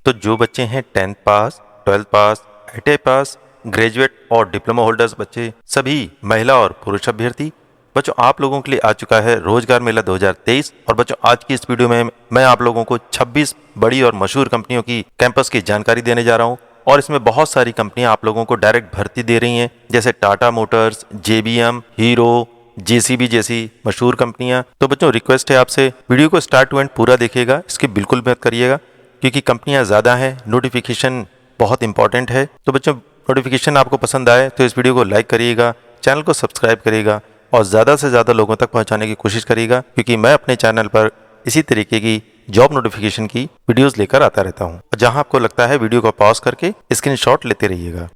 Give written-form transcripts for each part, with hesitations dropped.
तो जो बच्चे हैं 10th पास, 12th पास, ITI पास, ग्रेजुएट और डिप्लोमा होल्डर्स बच्चे, सभी महिला और पुरुष अभ्यर्थी बच्चों, आप लोगों के लिए आ चुका है रोजगार मेला 2023। और बच्चों, आज की इस वीडियो में मैं आप लोगों को 26 बड़ी और मशहूर कंपनियों की कैंपस की जानकारी देने जा रहा हूं। और इसमें बहुत सारी कंपनियां आप लोगों को डायरेक्ट भर्ती दे रही हैं, जैसे Tata Motors, JBM, hero, JCB जैसी मशहूर कंपनियां। तो बच्चों, रिक्वेस्ट है आपसे, वीडियो को स्टार्ट टू एंड पूरा देखिएगा, इसकी बिल्कुल मत करिएगा, क्योंकि कंपनियां ज़्यादा हैं, नोटिफिकेशन बहुत इंपॉर्टेंट है। तो बच्चों, नोटिफिकेशन आपको पसंद आए तो इस वीडियो को लाइक करिएगा, चैनल को सब्सक्राइब करिएगा और ज़्यादा से ज़्यादा लोगों तक पहुंचाने की कोशिश करिएगा, क्योंकि मैं अपने चैनल पर इसी तरीके की जॉब नोटिफिकेशन की वीडियोस लेकर आता रहता हूं। और जहां आपको लगता है, वीडियो को पॉज करके स्क्रीनशॉट लेते रहिएगा।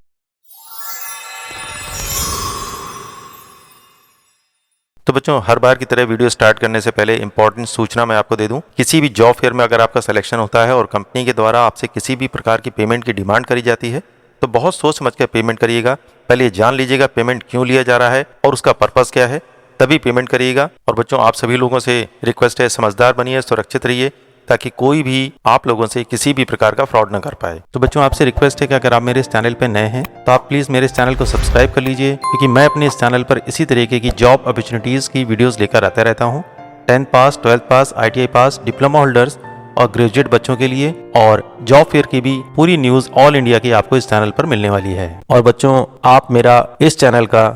तो बच्चों, हर बार की तरह वीडियो स्टार्ट करने से पहले इंपॉर्टेंट सूचना मैं आपको दे दूं। किसी भी जॉब फेयर में अगर आपका सिलेक्शन होता है और कंपनी के द्वारा आपसे किसी भी प्रकार की पेमेंट की डिमांड करी जाती है, तो बहुत सोच समझ कर पेमेंट करिएगा। पहले जान लीजिएगा पेमेंट क्यों लिया जा रहा है और उसका पर्पस क्या है, तभी पेमेंट करिएगा। और बच्चों, आप सभी लोगों से रिक्वेस्ट है, समझदार बनिए, सुरक्षित रहिए, ताकि कोई भी आप लोगों से किसी भी प्रकार का फ्रॉड न कर पाए। तो बच्चों, आपसे रिक्वेस्ट है कि अगर आप मेरे इस चैनल पर नए हैं तो आप प्लीज़ मेरे इस चैनल को सब्सक्राइब कर लीजिए, क्योंकि मैं अपने इस चैनल पर इसी तरीके की जॉब अपॉर्चुनिटीज़ की वीडियोज़ लेकर आता रहता हूँ। 10th पास, 12th पास, ITI पास, डिप्लोमा होल्डर्स और ग्रेजुएट बच्चों के लिए, और जॉब फेयर की भी पूरी न्यूज़ ऑल इंडिया की आपको इस चैनल पर मिलने वाली है। और बच्चों, आप मेरा इस चैनल का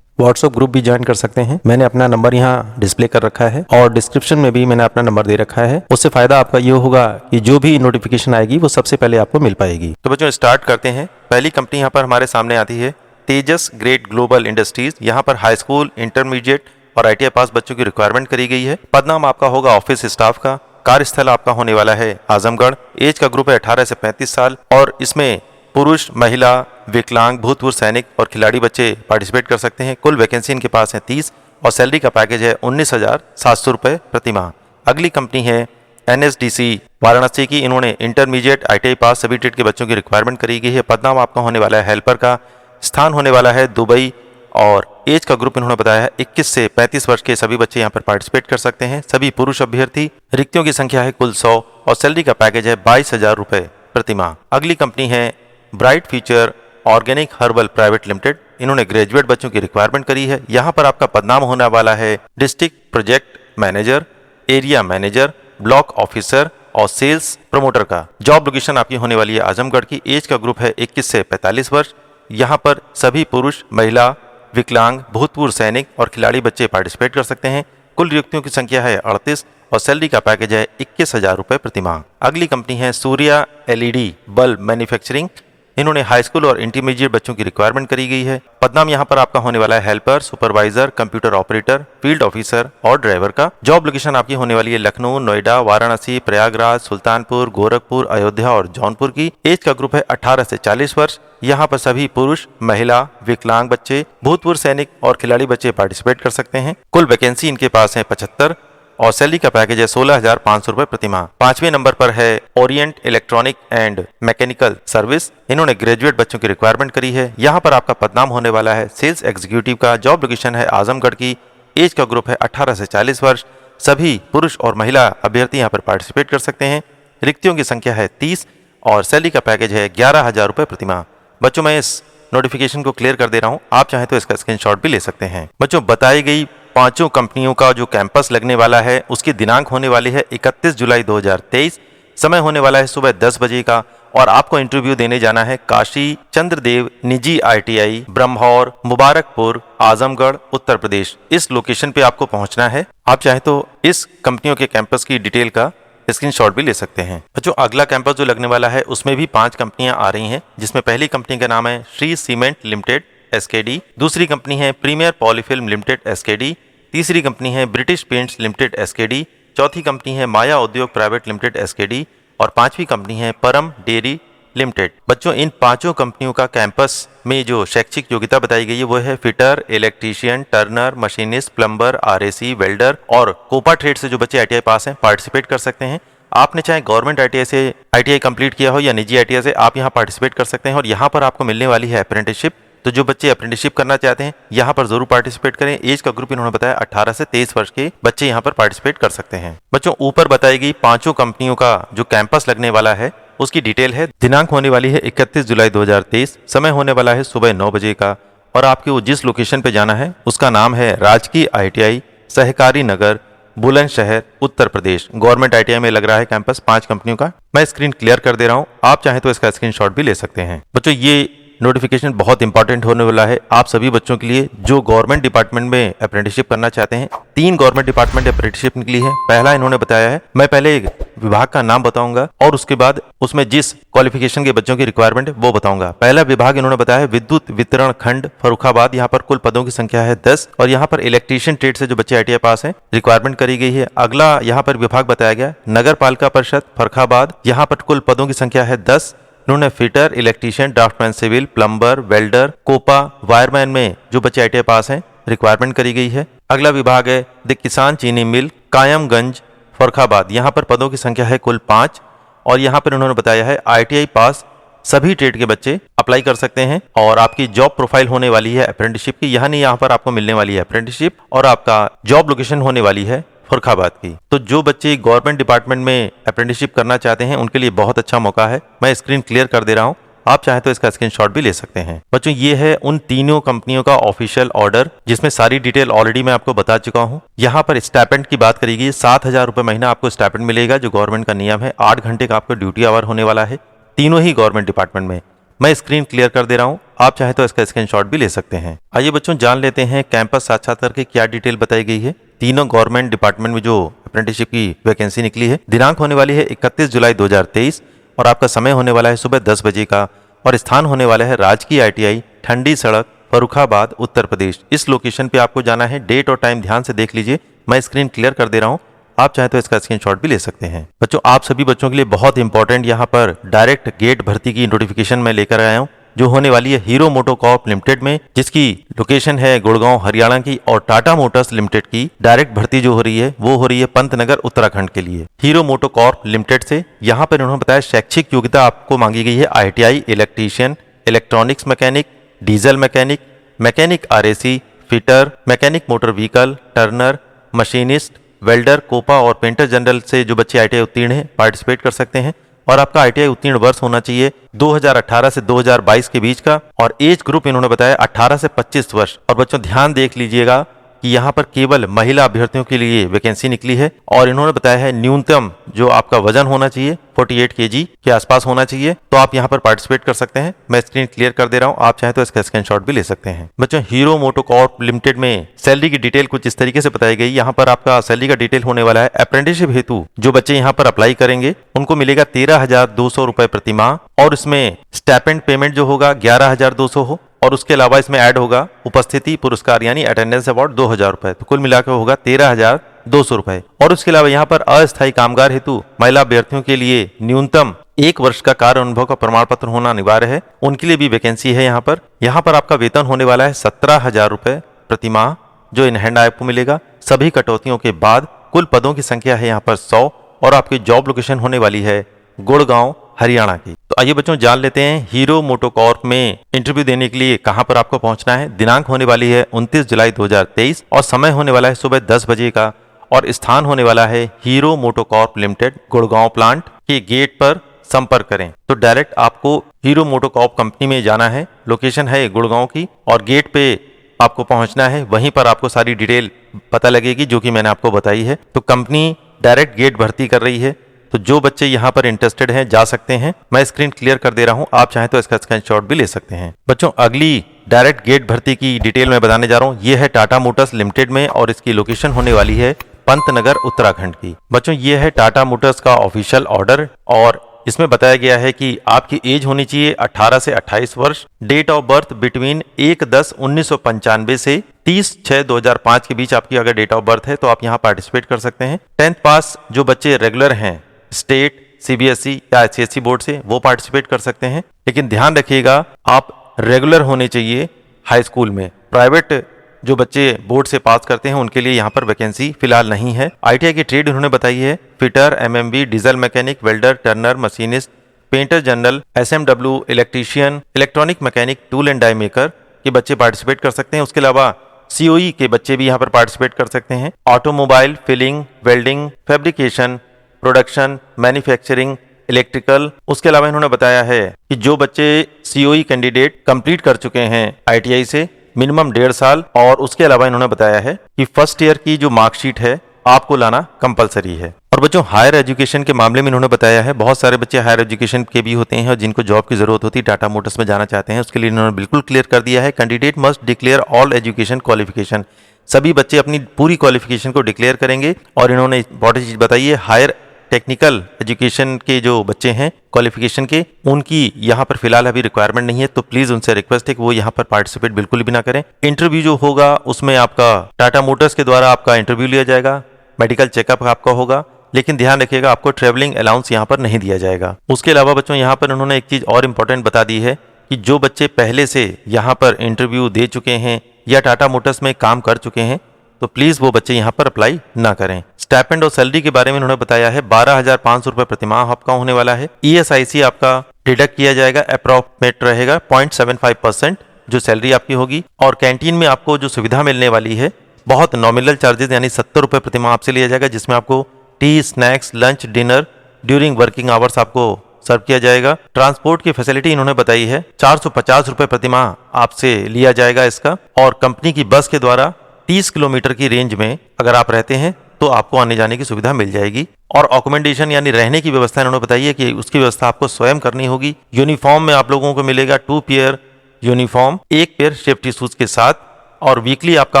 व्हाट्सएप ग्रुप भी ज्वाइन कर सकते हैं। मैंने अपना नंबर यहाँ डिस्प्ले कर रखा है और डिस्क्रिप्शन में भी मैंने अपना नंबर दे रखा है। उससे फायदा आपका ये होगा कि जो भी नोटिफिकेशन आएगी वो सबसे पहले आपको मिल पाएगी। तो बच्चों, स्टार्ट करते हैं। पहली कंपनी यहाँ पर हमारे सामने आती है तेजस ग्रेट ग्लोबल इंडस्ट्रीज। यहाँ पर हाई स्कूल, इंटरमीडिएट और ITI पास बच्चों की रिक्वायरमेंट करी गई है। पदनाम आपका होगा ऑफिस स्टाफ का। कार्यस्थल आपका होने वाला है आजमगढ़। एज का ग्रुप है 18 से 35 साल और इसमें पुरुष, महिला, विकलांग, भूतपूर्व सैनिक और खिलाड़ी बच्चे पार्टिसिपेट कर सकते हैं। कुल वैकेंसी इनके पास है 30 और सैलरी का पैकेज है 19,700 रुपये प्रति माह। अगली कंपनी है NSDC वाराणसी की। इन्होंने इंटरमीडिएट, ITI पास सभी ट्रेड के बच्चों की रिक्वायरमेंट करी गई है। पदनाम आपका होने वाला है हेल्पर का। स्थान होने वाला है दुबई और एज का ग्रुप इन्होंने बताया है 21 से 35 वर्ष के सभी बच्चे यहाँ पर पार्टिसिपेट कर सकते हैं। सभी पुरुष अभ्यर्थी। रिक्तियों की संख्या है कुल 100 और सैलरी का पैकेज है 22,000 रुपये प्रति माह। अगली कंपनी है bright future organic herbal private limited. इन्होंने ग्रेजुएट बच्चों की रिक्वायरमेंट करी है। यहाँ पर आपका पदनाम होने वाला है district project manager, area manager, block officer और सेल्स प्रमोटर का। जॉब लोकेशन आपकी होने वाली है आजमगढ़ की। एज का ग्रुप है 21 से 45 वर्ष। यहाँ पर सभी पुरुष, महिला, विकलांग, भूतपूर्व सैनिक और खिलाड़ी बच्चे पार्टिसिपेट कर सकते हैं। कुल रिक्तियों की संख्या है 38 और सैलरी का पैकेज है 21,000 रुपये प्रति माह। अगली कंपनी है सूर्या LED बल्ब मैन्युफैक्चरिंग। इन्होंने हाई स्कूल और इंटरमीडिएट बच्चों की रिक्वायरमेंट करी गई है। पदनाम यहाँ पर आपका होने वाला है helper, supervisor, computer operator, field officer और ड्राइवर का। जॉब लोकेशन आपकी होने वाली है लखनऊ, नोएडा, वाराणसी, प्रयागराज, सुल्तानपुर, गोरखपुर, अयोध्या और जौनपुर की। एज का ग्रुप है 18 से 40 वर्ष। यहाँ पर सभी पुरुष, महिला, विकलांग बच्चे, भूतपूर्व सैनिक और खिलाड़ी बच्चे पार्टिसिपेट कर सकते हैं। कुल वैकेंसी इनके पास है 75 और सैलरी का पैकेज है 16,500 रुपये प्रति माह। 5वें नंबर पर है Orient electronic and mechanical service. इन्होंने ग्रेजुएट बच्चों की रिक्वायरमेंट करी है। यहाँ पर आपका पदनाम होने वाला है सेल्स एग्जीक्यूटिव का। जॉब लोकेशन है आजमगढ़ की। एज का ग्रुप है 18 से 40 वर्ष। सभी पुरुष और महिला अभ्यर्थी यहाँ पर पार्टिसिपेट कर सकते हैं। रिक्तियों की संख्या है 30 और सैलरी का पैकेज है 11,000 रुपये प्रति माह। बच्चों, मैं इस नोटिफिकेशन को क्लियर कर दे रहा हूँ, आप चाहें तो इसका स्क्रीनशॉट भी ले सकते हैं। बच्चों, बताई गई पांचों कंपनियों का जो कैंपस लगने वाला है उसकी दिनांक होने वाली है 31 जुलाई 2023। समय होने वाला है सुबह 10 बजे का और आपको इंटरव्यू देने जाना है काशी चंद्रदेव निजी ITI ब्रह्मौर, मुबारकपुर, आजमगढ़, उत्तर प्रदेश। इस लोकेशन पे आपको पहुंचना है। आप चाहें तो इस कंपनियों के कैंपस की डिटेल का स्क्रीनशॉट भी ले सकते हैं। बच्चों, अगला कैंपस जो लगने वाला है उसमें भी 5 कंपनियां आ रही हैं, जिसमें पहली कंपनी का नाम है श्री सीमेंट लिमिटेड SKD। दूसरी कंपनी है प्रीमियर पॉलीफिल्म लिमिटेड SKD। तीसरी कंपनी है ब्रिटिश पेंट्स लिमिटेड SKD। चौथी कंपनी है माया उद्योग प्राइवेट लिमिटेड SKD और 5वीं कंपनी है परम डेयरी लिमिटेड। बच्चों, इन 5 कंपनियों का कैंपस में जो शैक्षिक योग्यता बताई गई है वो है fitter, electrician, Turner, machinist, plumber, RAC, welder और कोपा ट्रेड से जो बच्चे ITI पास हैं पार्टिसिपेट कर सकते हैं। आपने चाहे गवर्नमेंट ITI से ITI कंप्लीट किया हो या निजी ITI से, आप यहाँ पार्टिसिपेट कर सकते हैं और यहाँ पर आपको मिलने वाली है अप्रेंटिसशिप। तो जो बच्चे अप्रेंटिसशिप करना चाहते हैं यहाँ पर जरूर पार्टिसिपेट करें। एज का ग्रुप इन्होंने बताया 18 से 23 वर्ष के बच्चे यहाँ पर पार्टिसिपेट कर सकते हैं। बच्चों, ऊपर बताई गई 5 कंपनियों का जो कैंपस लगने वाला है उसकी डिटेल है। दिनांक होने वाली है 31 जुलाई 2023, समय होने वाला है सुबह 9 बजे का। और आपको जिस लोकेशन पे जाना है उसका नाम है राजकीय ITI सहकारी नगर, बुलंदशहर, उत्तर प्रदेश। गवर्नमेंट ITI में लग रहा है कैंपस 5 कंपनियों का। मैं स्क्रीन क्लियर कर दे रहा हूँ, आप चाहें तो इसका स्क्रीनशॉट भी ले सकते हैं। बच्चों ये नोटिफिकेशन बहुत इंपॉर्टेंट होने वाला है आप सभी बच्चों के लिए जो गवर्नमेंट डिपार्टमेंट में अप्रेंटिसशिप करना चाहते हैं। 3 गवर्नमेंट डिपार्टमेंट अप्रेंटिसशिप निकली है। पहला इन्होंने बताया है, मैं पहले एक विभाग का नाम बताऊंगा और उसके बाद उसमें जिस क्वालिफिकेशन के बच्चों की रिक्वायरमेंट है वो बताऊंगा। पहला विभाग इन्होंने बताया है विद्युत वितरण खंड फर्रुखाबाद। यहाँ पर कुल पदों की संख्या है 10 और यहाँ पर इलेक्ट्रीशियन ट्रेड से जो बच्चे ITI पास हैं रिक्वायरमेंट करी गई है। अगला यहाँ पर विभाग बताया गया नगर पालिका परिषद फर्रुखाबाद। यहाँ पर कुल पदों की संख्या है 10। इन्होंने fitter, electrician, draftman civil, plumber, welder, COPA, wireman में जो बच्चे ITI पास हैं रिक्वायरमेंट करी गई है। अगला विभाग है द किसान चीनी मिल कायमगंज फर्रुखाबाद। यहाँ पर पदों की संख्या है कुल 5 और यहाँ पर उन्होंने बताया है ITI पास सभी ट्रेड के बच्चे अप्लाई कर सकते हैं और आपकी जॉब प्रोफाइल होने वाली है अप्रेंटिसशिप की। यहाँ नहीं, यहाँ पर आपको मिलने वाली है अप्रेंटिसशिप और आपका जॉब लोकेशन होने वाली है फर्रुखाबाद की। तो जो बच्चे गवर्नमेंट डिपार्टमेंट में अप्रेंटिसशिप करना चाहते हैं उनके लिए बहुत अच्छा मौका है। मैं स्क्रीन क्लियर कर दे रहा हूँ, आप चाहें तो इसका स्क्रीनशॉट भी ले सकते हैं। बच्चों ये है उन तीनों कंपनियों का ऑफिशियल ऑर्डर जिसमें सारी डिटेल ऑलरेडी मैं आपको बता चुका हूँ। यहाँ पर स्टाइपेंड की बात करेगी, 7,000 रुपए महीना आपको स्टाइपेंड मिलेगा जो गवर्नमेंट का नियम है। 8 घंटे का आपको ड्यूटी आवर होने वाला है तीनों ही गवर्नमेंट डिपार्टमेंट में। मैं स्क्रीन क्लियर कर दे रहा हूँ, आप चाहे तो इसका स्क्रीनशॉट भी ले सकते हैं। आइए बच्चों जान लेते हैं कैंपस साक्षात्कार की क्या डिटेल बताई गई है। तीनों गवर्नमेंट डिपार्टमेंट में जो अप्रेंटिसशिप की वैकेंसी निकली है, दिनांक होने वाली है 31 जुलाई 2023 और आपका समय होने वाला है सुबह 10 बजे का और स्थान होने वाला है राजकीय ITI ठंडी सड़क फर्रुखाबाद उत्तर प्रदेश। इस लोकेशन पे आपको जाना है। डेट और टाइम ध्यान से देख लीजिए, मैं स्क्रीन क्लियर कर दे रहा हूँ, आप चाहें तो इसका स्क्रीनशॉट भी ले सकते हैं। बच्चों आप सभी बच्चों के लिए बहुत इंपॉर्टेंट यहाँ पर डायरेक्ट गेट भर्ती की नोटिफिकेशन मैं लेकर आया हूँ जो होने वाली है हीरो मोटोकॉर्प लिमिटेड में, जिसकी लोकेशन है गुड़गांव हरियाणा की। और टाटा मोटर्स लिमिटेड की डायरेक्ट भर्ती जो हो रही है वो हो रही है पंतनगर उत्तराखंड के लिए हीरो मोटोकॉर्प लिमिटेड से। यहाँ पर उन्होंने बताया शैक्षिक योग्यता आपको मांगी गई है ITI electrician, electronics mechanic, diesel mechanic, mechanic RAC, fitter, mechanic motor vehicle, turner, machinist, welder, COPA और पेंटर जनरल से जो बच्चे ITI उत्तीर्ण हैं पार्टिसिपेट कर सकते हैं। और आपका ITI उत्तीर्ण वर्ष होना चाहिए 2018 से 2022 के बीच का और एज ग्रुप इन्होंने बताया 18 से 25 वर्ष। और बच्चों ध्यान देख लीजिएगा कि यहाँ पर केवल महिला अभ्यर्थियों के लिए वैकेंसी निकली है और इन्होंने बताया है न्यूनतम जो आपका वजन होना चाहिए 48 kg के आसपास होना चाहिए, तो आप यहाँ पर पार्टिसिपेट कर सकते हैं। मैं स्क्रीन क्लियर कर दे रहा हूँ, आप चाहें तो इसका स्क्रीनशॉट भी ले सकते हैं। बच्चों हीरो मोटोकॉर्प लिमिटेड में सैलरी की डिटेल कुछ इस तरीके से बताई गई। यहाँ पर आपका सैलरी का डिटेल होने वाला है अप्रेंटिसशिप हेतु जो बच्चे यहाँ पर अप्लाई करेंगे उनको मिलेगा 13,200 रुपए प्रति माह और इसमें स्टाइपेंड पेमेंट जो होगा 11,200 हो और उसके अलावा इसमें ऐड होगा उपस्थिति पुरस्कार यानी अटेंडेंस अवार्ड 2,000 रुपए, तो कुल मिलाकर होगा 13,200 रुपए। और उसके अलावा यहाँ पर अस्थायी कामगार हेतु महिला अभ्यर्थियों के लिए न्यूनतम 1 वर्ष का कार्य अनुभव का प्रमाण पत्र होना अनिवार्य है, उनके लिए भी वैकेंसी है यहाँ पर। यहाँ पर आपका वेतन होने वाला है 17,000 रुपए प्रति माह जो इन हैंड आपको मिलेगा सभी कटौतियों के बाद। कुल पदों की संख्या है यहाँ पर 100 और आपकी जॉब लोकेशन होने वाली है गुड़गांव हरियाणा की। तो आइए बच्चों जान लेते हैं हीरो मोटोकॉर्प में इंटरव्यू देने के लिए कहां पर आपको पहुंचना है। दिनांक होने वाली है 29 जुलाई 2023 और समय होने वाला है सुबह 10 बजे का और स्थान होने वाला है hero MotoCorp limited Gurgaon plant के गेट पर संपर्क करें। तो डायरेक्ट आपको हीरो मोटोकॉर्प कंपनी में जाना है, लोकेशन है गुड़गांव की और गेट पे आपको पहुंचना है, वहीं पर आपको सारी डिटेल पता लगेगी जो कि मैंने आपको बताई है। तो कंपनी डायरेक्ट गेट भर्ती कर रही है, तो जो बच्चे यहाँ पर इंटरेस्टेड हैं जा सकते हैं। मैं स्क्रीन क्लियर कर दे रहा हूँ, आप चाहें तो इसका स्क्रीनशॉट भी ले सकते हैं। बच्चों अगली डायरेक्ट गेट भर्ती की डिटेल मैं बताने जा रहा हूँ, ये है टाटा मोटर्स लिमिटेड में और इसकी लोकेशन होने वाली है पंतनगर उत्तराखंड की। बच्चों ये है टाटा मोटर्स का ऑफिशियल ऑर्डर और इसमें बताया गया है कि आपकी एज होनी चाहिए 18 से 28 वर्ष, डेट ऑफ बर्थ बिटवीन 1/10/1995 से 30/6/2005 के बीच आपकी अगर डेट ऑफ बर्थ है तो आप यहाँ पार्टिसिपेट कर सकते हैं। 10th पास जो बच्चे रेगुलर हैं स्टेट CBSE या ICSE बोर्ड से वो पार्टिसिपेट कर सकते हैं, लेकिन ध्यान रखिएगा आप रेगुलर होने चाहिए हाई स्कूल में। प्राइवेट जो बच्चे बोर्ड से पास करते हैं उनके लिए यहाँ पर वैकेंसी फिलहाल नहीं है। ITI की ट्रेड उन्होंने बताई है fitter, MMB, diesel mechanic, welder, turner, machinist, painter general, SMW, electrician, electronic mechanic, tool and die maker के बच्चे पार्टिसिपेट कर सकते हैं। उसके अलावा COE के बच्चे भी यहाँ पर पार्टिसिपेट कर सकते हैं। Automobile, filling, welding, fabrication, production, manufacturing, electrical. उसके अलावा इन्होंने बताया है कि जो बच्चे COE कैंडिडेट कंप्लीट कर चुके हैं ITI से मिनिमम 1.5 साल, और उसके अलावा इन्होंने बताया है कि फर्स्ट ईयर की जो मार्कशीट है आपको लाना कंपलसरी है। और बच्चों हायर एजुकेशन के मामले में इन्होंने बताया है बहुत सारे बच्चे हायर एजुकेशन के भी होते हैं और जिनको जॉब की जरूरत होती है, टाटा मोटर्स में जाना चाहते हैं, उसके लिए इन्होंने बिल्कुल क्लियर कर दिया है, candidate must declare all education qualification. सभी बच्चे अपनी पूरी क्वालिफिकेशन को डिक्लेयर करेंगे। और इन्होंने इंपॉर्टेंट चीज बताई है, हायर टेक्निकल एजुकेशन के जो बच्चे हैं क्वालिफिकेशन के, उनकी यहाँ पर फिलहाल अभी रिक्वायरमेंट नहीं है, तो प्लीज उनसे रिक्वेस्ट है कि वो यहाँ पर पार्टिसिपेट बिल्कुल भी ना करें। इंटरव्यू जो होगा उसमें आपका टाटा मोटर्स के द्वारा आपका इंटरव्यू लिया जाएगा, मेडिकल चेकअप आपका होगा, लेकिन ध्यान रखिएगा आपको ट्रेवलिंग अलाउंस यहाँ पर नहीं दिया जाएगा। उसके अलावा बच्चों यहाँ पर उन्होंने एक चीज और इंपॉर्टेंट बता दी है कि जो बच्चे पहले से यहाँ पर इंटरव्यू दे चुके हैं या टाटा मोटर्स में काम कर चुके हैं तो प्लीज वो बच्चे यहाँ पर अप्लाई ना करें। स्टाइपेंड और सैलरी के बारे में उन्होंने बताया है 12,500 रुपए प्रतिमाह आपका होने वाला है। ESIC आपका डिडक्ट किया जाएगा, अप्रोक्सीमेट रहेगा 0.75% जो सैलरी आपकी होगी। और कैंटीन में आपको जो सुविधा मिलने वाली है बहुत नॉमिनल चार्जेस यानी 70 रुपए प्रतिमाह आपसे लिया जाएगा, जिसमें आपको T, snacks, lunch, dinner during working hours आपको सर्व किया जाएगा। ट्रांसपोर्ट की फैसिलिटी इन्होंने बताई है 450 रुपए प्रतिमाह आपसे लिया जाएगा इसका। और कंपनी की बस के द्वारा 30 किलोमीटर की रेंज में अगर आप रहते हैं तो आपको आने जाने की सुविधा मिल जाएगी। और अकोमोडेशन यानी रहने की व्यवस्था इन्होंने बताई है कि उसकी व्यवस्था आपको स्वयं करनी होगी। यूनिफॉर्म में आप लोगों को मिलेगा 2 pair uniform, 1 pair safety shoes के साथ। और वीकली आपका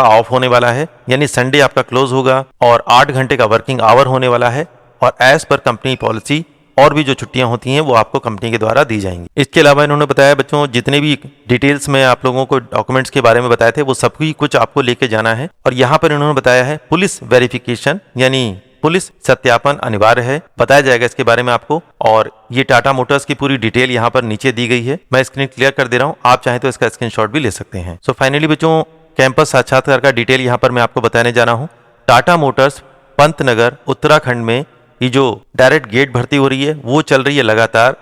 ऑफ होने वाला है यानी संडे आपका क्लोज होगा। और 8 घंटे का वर्किंग आवर होने वाला है। और एज पर कंपनी पॉलिसी और भी जो छुट्टियां होती हैं वो आपको कंपनी के द्वारा दी जाएंगी। इसके अलावा इन्होंने बताया बच्चों जितने भी डिटेल्स में आप लोगों को डॉक्यूमेंट्स के बारे में बताए थे वो सभी कुछ आपको लेके जाना है। और यहाँ पर इन्होंने बताया है पुलिस वेरिफिकेशन यानी पुलिस सत्यापन अनिवार्य है, बताया जाएगा इसके बारे में आपको। और ये टाटा मोटर्स की पूरी डिटेल यहाँ पर नीचे दी गई है, मैं स्क्रीन क्लियर कर दे रहा हूँ, आप चाहें तो इसका स्क्रीनशॉट भी ले सकते हैं। सो फाइनली बच्चों कैंपस साक्षात्कार का डिटेल यहाँ पर मैं आपको बताने जा रहा हूँ। टाटा मोटर्स पंतनगर उत्तराखंड में ये जो डायरेक्ट गेट भर्ती हो रही है वो चल रही है लगातार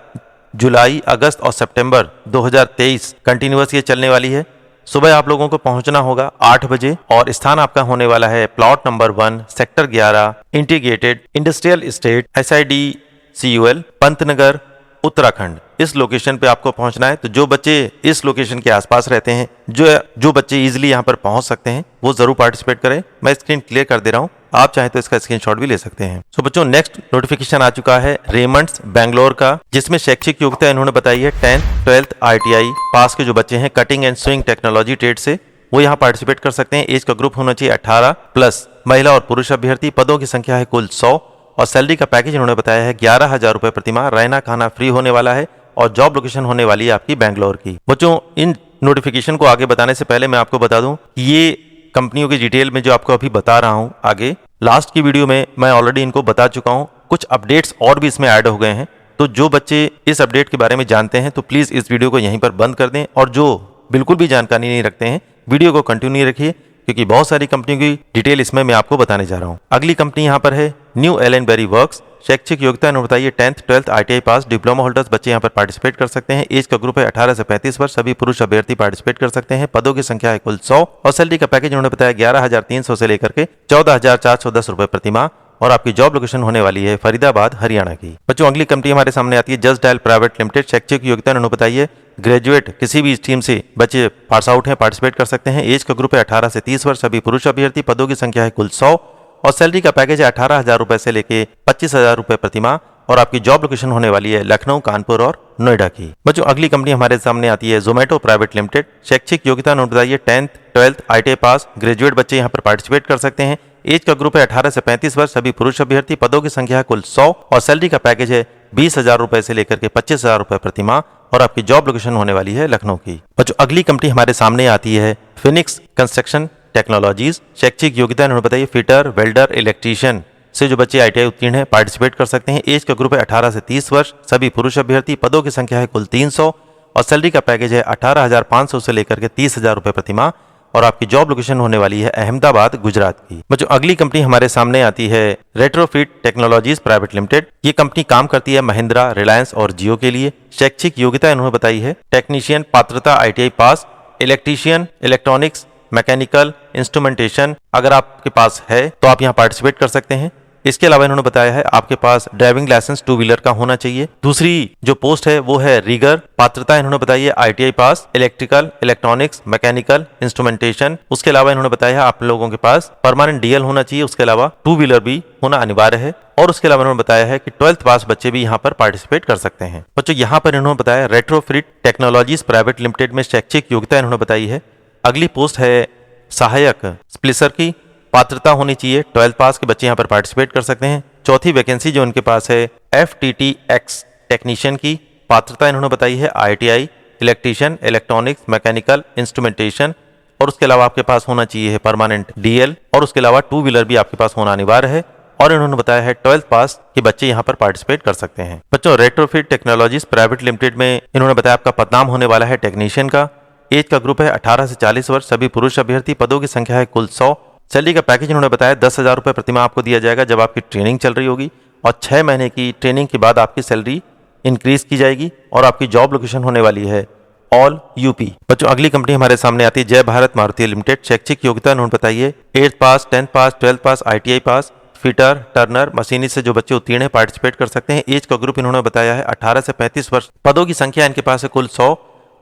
जुलाई, अगस्त और सितंबर 2023 कंटिन्यूअस ये चलने वाली है। सुबह आप लोगों को पहुंचना होगा 8 बजे और स्थान आपका होने वाला है plot number 1 sector 11 integrated industrial estate SIDCUL Pantnagar Uttarakhand. इस लोकेशन पे आपको पहुंचना है। तो जो बच्चे इस लोकेशन के आसपास रहते हैं, जो बच्चे इजीली यहाँ पर पहुंच सकते हैं वो जरूर पार्टिसिपेट करें। मैं स्क्रीन क्लियर कर दे रहा हूँ, आप चाहें तो इसका स्क्रीनशॉट भी ले सकते हैं। सो बच्चों नेक्स्ट नोटिफिकेशन आ चुका है रेमंड्स बेंगलोर का, जिसमें शैक्षिक योग्यता इन्होंने बताई है 10th 12th ITI पास के जो बच्चे हैं cutting and swing technology trade से वो यहाँ पार्टिसिपेट कर सकते हैं। एज का ग्रुप होना चाहिए 18+, महिला और पुरुष अभ्यर्थी। पदों की संख्या है कुल 100 और सैलरी का पैकेज इन्होंने बताया है 11,000 रुपए प्रतिमाह। रहना खाना फ्री होने वाला है और जॉब लोकेशन होने वाली है आपकी बेंगलोर की। बच्चों इन नोटिफिकेशन को आगे बताने से पहले मैं आपको बता दूं कि ये कंपनियों की डिटेल में जो आपको अभी बता रहा हूं आगे लास्ट की वीडियो में मैं ऑलरेडी इनको बता चुका हूं। कुछ अपडेट्स और भी इसमें ऐड हो गए हैं, तो जो बच्चे इस अपडेट के बारे में जानते हैं तो प्लीज इस वीडियो को यहीं पर बंद कर दें। और जो बिल्कुल भी जानकारी नहीं रखते हैं वीडियो को कंटिन्यू रखिए, क्योंकि बहुत सारी कंपनियों की डिटेल इसमें मैं आपको बताने जा रहा हूँ। अगली कंपनी यहाँ पर है न्यू एलन बेरी वर्क्स। शैक्षिक योग्यता इन्होंने बताइए 10th 12th ITI पास, डिप्लोमा होल्डर्स बच्चे यहाँ पर पार्टिसिपेट कर सकते हैं। एज का ग्रुप है 18 से 35 वर्ष, सभी पुरुष अभ्यर्थी पार्टिसिपेट कर सकते हैं। पदों की संख्या है कुल 100 और सैलरी का पैकेज उन्होंने बताया 11,300 से लेकर के 14,410 रुपए प्रतिमाह। और आपकी जॉब लोकेशन होने वाली है फरीदाबाद हरियाणा की। बच्चों अगली कंपनी हमारे सामने आती है जस्ट डायल प्राइवेट लिमिटेड। शैक्षिक योग्यता उन्होंने बताइए ग्रेजुएट किसी भी स्ट्रीम से बच्चे पास आउट हैं पार्टिसिपेट कर सकते हैं। एज का ग्रुप है 18 से 30 वर्ष, सभी पुरुष अभ्यर्थी। पदों की संख्या है कुल 100 और सैलरी का पैकेज है 18,000 रुपए से लेके 25,000 रुपए प्रतिमाह। और आपकी जॉब लोकेशन होने वाली है लखनऊ, कानपुर और नोएडा की। बच्चों अगली कंपनी हमारे सामने आती है जोमेटो प्राइवेट लिमिटेड। शैक्षिक योग्यता उन्होंने बताइए 10th 12th ITI पास, ग्रेजुएट बच्चे यहाँ पर पार्टिसिपेट कर सकते हैं। एज का ग्रुप है 18 से 35 वर्ष, सभी पुरुष अभ्यर्थी। पदों की संख्या है कुल 100 और सैलरी का पैकेज है 20,000 रुपए से लेकर के 25,000 रुपए प्रतिमाह। और आपकी जॉब लोकेशन होने वाली है लखनऊ की। बच्चों अगली कंपनी हमारे सामने आती है फिनिक्स कंस्ट्रक्शन टेक्नोलॉजीज। शैक्षिक योग्यता इन्होंने बताइए फिटर, वेल्डर, इलेक्ट्रीशियन से जो बच्चे ITI उत्तीर्ण हैं पार्टिसिपेट कर सकते हैं। एज का ग्रुप है 18 से 30 वर्ष, सभी पुरुष अभ्यर्थी। पदों की संख्या है कुल 300 और सैलरी का पैकेज है 18,500 से लेकर के 30,000 रुपए प्रतिमाह। और आपकी जॉब लोकेशन होने वाली है अहमदाबाद, गुजरात की। बच्चों अगली कंपनी हमारे सामने आती है रेट्रोफिट टेक्नोलॉजीज प्राइवेट लिमिटेड। ये कंपनी काम करती है महिंद्रा, रिलायंस और जियो के लिए। शैक्षिक योग्यता इन्होंने बताई है टेक्नीशियन पात्रता ITI पास, इलेक्ट्रीशियन, इलेक्ट्रॉनिक्स, मैकेनिकल, इंस्ट्रूमेंटेशन अगर आपके पास है तो आप यहाँ पार्टिसिपेट कर सकते हैं। इसके अलावा इन्होंने बताया है आपके पास ड्राइविंग लाइसेंस 2 व्हीलर का होना चाहिए। दूसरी जो पोस्ट है वो है रीगर। पात्रता इन्होंने बताई है ITI पास, इलेक्ट्रिकल, इलेक्ट्रॉनिक्स, मैकेनिकल, इंस्ट्रूमेंटेशन। उसके अलावा इन्होंने बताया है आप लोगों के पास परमानेंट DL होना चाहिए। उसके अलावा 2 व्हीलर भी होना अनिवार्य है। और उसके अलावा इन्होंने बताया है कि 12th पास बच्चे भी यहाँ पर पार्टिसिपेट कर सकते हैं। बच्चों यहाँ पर इन्होंने बताया रेट्रोफिट टेक्नोलॉजीज प्राइवेट लिमिटेड में शैक्षिक योग्यता इन्होंने बताई है। अगली पोस्ट है सहायक स्प्लिसर की। पात्रता होनी चाहिए 12th पास के बच्चे यहाँ पर पार्टिसिपेट कर सकते हैं। चौथी वैकेंसी जो इनके पास है FTTX टेक्नीशियन की। पात्रता इन्होंने बताई है ITI, electrician, electronics, mechanical, instrumentation. और उसके अलावा आपके पास होना चाहिए है परमानेंट DL। और उसके अलावा 2 व्हीलर भी आपके पास होना अनिवार्य है। और इन्होंने बताया है 12th पास के बच्चे यहाँ पर पार्टिसिपेट कर सकते हैं। बच्चों रेट्रोफिट टेक्नोलॉजीज प्राइवेट लिमिटेड में इन्होंने बताया आपका पदनाम होने वाला है टेक्नीशियन का। एज का ग्रुप है 18 से 40 वर्ष, सभी पुरुष अभ्यर्थी। पदों की संख्या है कुल 100। सैलरी का पैकेज इन्होंने बताया 10,000 रुपये प्रतिमाह आपको दिया जाएगा जब आपकी ट्रेनिंग चल रही होगी। और 6 महीने की ट्रेनिंग के बाद आपकी सैलरी इंक्रीज की जाएगी। और आपकी जॉब लोकेशन होने वाली है ऑल यूपी। बच्चों अगली कंपनी हमारे सामने आती है जय भारत मारुति लिमिटेड। शैक्षिक योग्यता इन्होंने बताइए 8th पास, 10th पास, 12th पास, ITI पास। फिटर, टर्नर, मशीनिस्ट से जो बच्चे उत्तीर्ण है पार्टिसिपेट कर सकते हैं। एज का ग्रुप इन्होंने बताया है 18 से 35 वर्ष। पदों की संख्या इनके पास है कुल 100।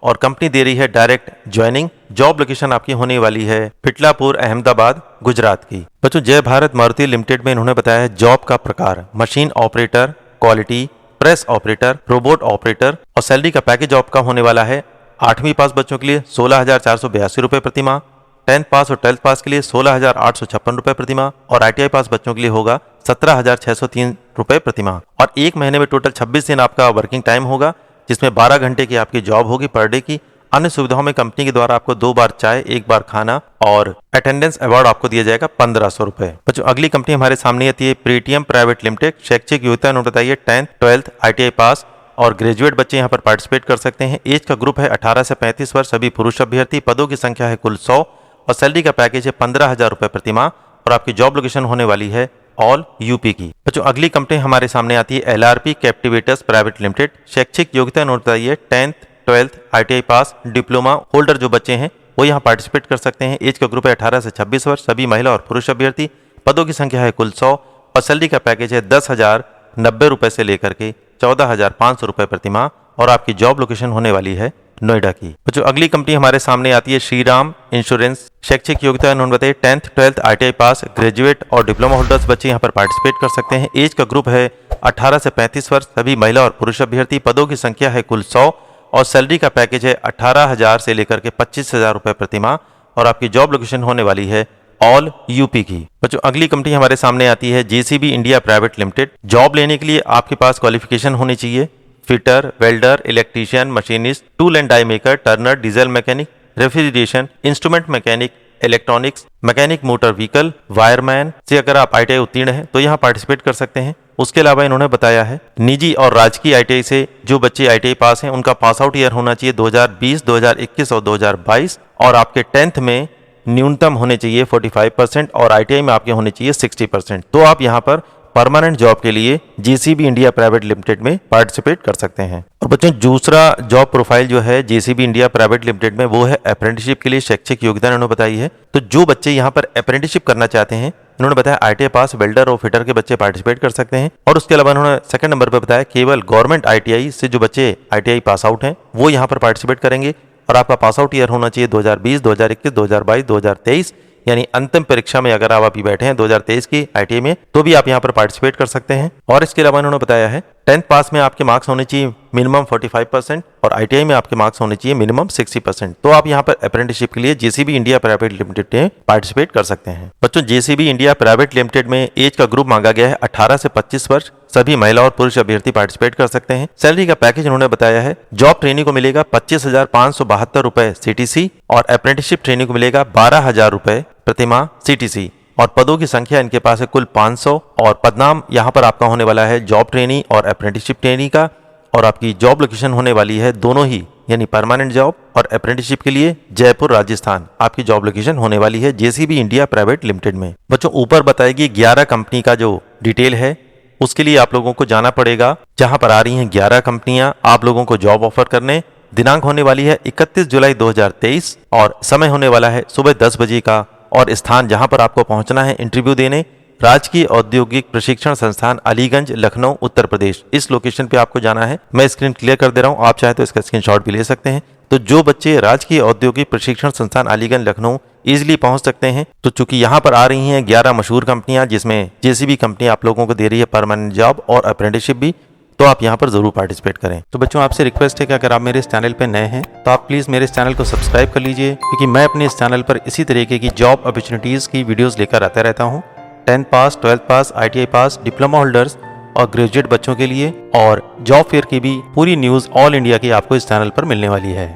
और कंपनी दे रही है डायरेक्ट ज्वाइनिंग। जॉब लोकेशन आपकी होने वाली है फिटलापुर, अहमदाबाद, गुजरात की। बच्चों जय भारत मारुति लिमिटेड में इन्होंने बताया है जॉब का प्रकार machine operator, quality, press operator, robot operator. और सैलरी का पैकेज जॉब का होने वाला है 8वीं पास बच्चों के लिए 16,482 रुपये प्रतिमाह। 10th पास और 12th पास के लिए 16,856 रुपये प्रतिमाह। और ITI पास बच्चों के लिए होगा 17,603 रुपये प्रतिमाह। और एक महीने में टोटल 26 दिन आपका वर्किंग टाइम होगा जिसमें 12 घंटे की आपकी जॉब होगी पर डे की। अन्य सुविधाओं में कंपनी के द्वारा आपको 2 बार चाय, 1 बार खाना और अटेंडेंस अवार्ड आपको दिया जाएगा 1500 रुपये। बच्चों अगली कंपनी हमारे सामने आती है प्रीटियम प्राइवेट लिमिटेड। शैक्षिक योग्यता इन्होंने बताइए 10th, 12th, ITI पास और ग्रेजुएट बच्चे यहाँ पर पार्टिसिपेट कर सकते हैं। एज का ग्रुप है 18 से 35 वर्ष, सभी पुरुष अभ्यर्थी। पदों की संख्या है कुल 100। और सैलरी का पैकेज है 15,000 रुपये प्रतिमाह। और आपकी जॉब लोकेशन होने वाली है ऑल यूपी की। बच्चों अगली कंपनी हमारे सामने आती है LRP कैप्टिवेटर्स प्राइवेट लिमिटेड। शैक्षिक योग्यता इन्होंने बताइए 10th, 12th, ITI पास, डिप्लोमा होल्डर जो बच्चे हैं वो यहाँ पार्टिसिपेट कर सकते हैं। एज का ग्रुप है 18 से 26 वर्ष, सभी महिला और पुरुष अभ्यर्थी। पदों की संख्या है कुल 100। और सैलरी का पैकेज है 10,090 रुपये से लेकर के 14,500 रुपये प्रतिमाह। और आपकी जॉब लोकेशन होने वाली है नोएडा की। बच्चों अगली कंपनी हमारे सामने आती है श्रीराम इंश्योरेंस। शैक्षिक योग्यता इन्होंने बताई 10th, 12th, ITI पास, ग्रेजुएट और डिप्लोमा होल्डर्स बच्चे यहाँ पर पार्टिसिपेट कर सकते हैं। एज का ग्रुप है 18 से 35 वर्ष, सभी महिला और पुरुष अभ्यर्थी। पदों की संख्या है कुल 100। और सैलरी का पैकेज है 18,000 से लेकर के 25,000 रुपये प्रतिमाह। और आपकी जॉब लोकेशन होने वाली है ऑल यूपी की। बच्चों अगली कंपनी हमारे सामने आती है JCB India private limited. Job लेने के लिए आपके पास क्वालिफिकेशन होनी चाहिए fitter, welder, electrician, machinist, tool and die maker, turner, diesel mechanic, refrigeration, instrument mechanic, electronics, mechanic motor vehicle, wireman से अगर आप ITI उत्तीर्ण हैं तो यहाँ पार्टिसिपेट कर सकते हैं। उसके अलावा इन्होंने बताया है निजी और राजकीय ITI से जो बच्चे ITI पास हैं उनका पास आउट ईयर होना चाहिए 2020, 2021 और 2022। और आपके 10th में न्यूनतम होने चाहिए 45% और ITI में आपके होने चाहिए 60%। तो आप यहाँ पर परमानेंट जॉब के लिए JCB इंडिया प्राइवेट लिमिटेड में पार्टिसिपेट कर सकते हैं। और बच्चों दूसरा जॉब प्रोफाइल जो है JCB इंडिया प्राइवेट लिमिटेड में वो है अप्रेंटिसशिप के लिए शैक्षिक योग्यता इन्होंने बताई है। तो जो बच्चे यहाँ पर अप्रेंटिसशिप करना चाहते हैं इन्होंने बताया ITI पास, वेल्डर और फिटर के बच्चे पार्टिसिपेट कर सकते हैं। और उसके अलावा इन्होंने सेकंड नंबर पर बताया केवल गवर्नमेंट ITI से जो बच्चे ITI पास आउट हैं वो यहाँ पर पार्टिसिपेट करेंगे। और आपका पास आउट ईयर होना चाहिए 2020, 2021, 2022, 2023 यानी अंतिम परीक्षा में अगर आप अभी बैठे हैं 2023 की ITI में तो भी आप यहाँ पर पार्टिसिपेट कर सकते हैं। और इसके अलावा इन्होंने बताया है 10th पास में आपके मार्क्स होने चाहिए मिनिमम 45% और ITI में आपके मार्क्स होने चाहिए मिनिमम 60%। तो आप यहाँ पर अप्रेंटिसशिप के लिए JCB इंडिया प्राइवेट लिमिटेड में पार्टिसिपेट कर सकते हैं। बच्चों JCB इंडिया प्राइवेट लिमिटेड में एज का ग्रुप मांगा गया है 18 से 25 वर्ष, सभी महिला और पुरुष अभ्यर्थी पार्टिसिपेट कर सकते हैं। सैलरी का पैकेज उन्होंने बताया है जॉब ट्रेनिंग को मिलेगा 25,572 रुपए CTC और अप्रेंटिसशिप ट्रेनिंग को मिलेगा 12,000 रुपए प्रतिमाह CTC। और पदों की संख्या इनके पास है कुल 500 और पदनाम यहाँ पर आपका होने वाला है जॉब ट्रेनी और अप्रेंटिसशिप ट्रेनी का। और आपकी जॉब लोकेशन होने वाली है दोनों ही यानी परमानेंट जॉब और अप्रेंटिसशिप के लिए जयपुर राजस्थान आपकी जॉब लोकेशन होने वाली है JCB इंडिया प्राइवेट लिमिटेड में। बच्चों ऊपर बताएगी 11 कंपनी का जो डिटेल है उसके लिए आप लोगों को जाना पड़ेगा जहां पर आ रही हैं 11 कंपनियां आप लोगों को जॉब ऑफर करने। दिनांक होने वाली है 31 जुलाई 2023 और समय होने वाला है सुबह 10 बजे का। और स्थान जहां पर आपको पहुंचना है इंटरव्यू देने राजकीय औद्योगिक प्रशिक्षण संस्थान अलीगंज, लखनऊ, उत्तर प्रदेश। इस लोकेशन पे आपको जाना है। मैं स्क्रीन क्लियर कर दे रहा हूँ, आप चाहे तो इसका स्क्रीनशॉट भी ले सकते हैं। तो जो बच्चे राजकीय औद्योगिक प्रशिक्षण संस्थान अलीगंज, लखनऊ इजीली पहुंच सकते हैं, तो चूंकि यहाँ पर आ रही हैं 11 मशहूर कंपनियां, जिसमें जेसीबी कंपनी आप लोगों को दे रही है परमानेंट जॉब और अप्रेंटिसशिप भी, तो आप यहाँ पर जरूर पार्टिसिपेट करें। तो बच्चों, आपसे रिक्वेस्ट है कि अगर आप मेरे इस चैनल पर नए हैं तो आप प्लीज़ मेरे इस चैनल को सब्सक्राइब कर लीजिए, क्योंकि मैं अपने इस चैनल पर इसी तरीके की जॉब अपॉर्चुनिटीज़ की वीडियोज़ लेकर आता रहता हूँ। 10th पास, 12th पास, ITI पास, डिप्लोमा होल्डर्स और ग्रेजुएट बच्चों के लिए, और जॉब फेयर की भी पूरी न्यूज़ ऑल इंडिया की आपको इस चैनल पर मिलने वाली है।